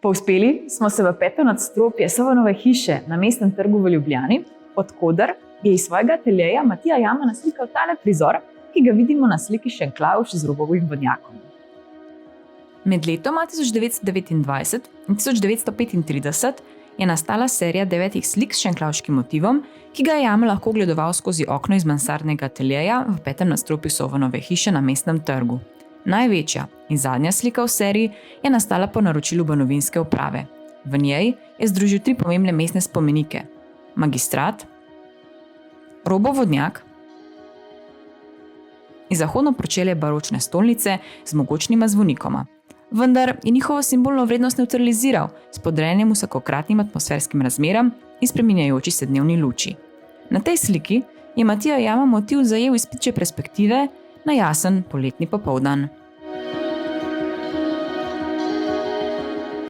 Povzpeli smo se v 5. nadstropje Sovanove hiše na Mestnem trgu v Ljubljani, odkoder je iz svojega ateljeja Matija Jama naslikal tale prizor, ki ga vidimo na sliki Šenklauvš z Robovim vodnjakom. Med letoma 1929 in 1935 je nastala serija 9 slik s šenklauvškim motivom, ki ga je Jama lahko ogledoval skozi okno iz mansardnega ateljeja v 5. nadstropju Sovanove hiše na Mestnem trgu. Največja in zadnja slika v seriji je nastala po naročilu Banovinske uprave. V njej je združil 3 pomembne mestne spomenike: Magistrat, Robov vodnjak in zahodno pročelje baročne stolnice z mogočnima zvonikoma. Vendar je njihovo simbolno vrednost nevtraliziral s podrejanjem vsakokratnim atmosferskim razmeram in spreminjajoči se dnevni luči. Na tej sliki je Matija Jama motiv zajel iz ptičje perspektive na jasen poletni popoldan.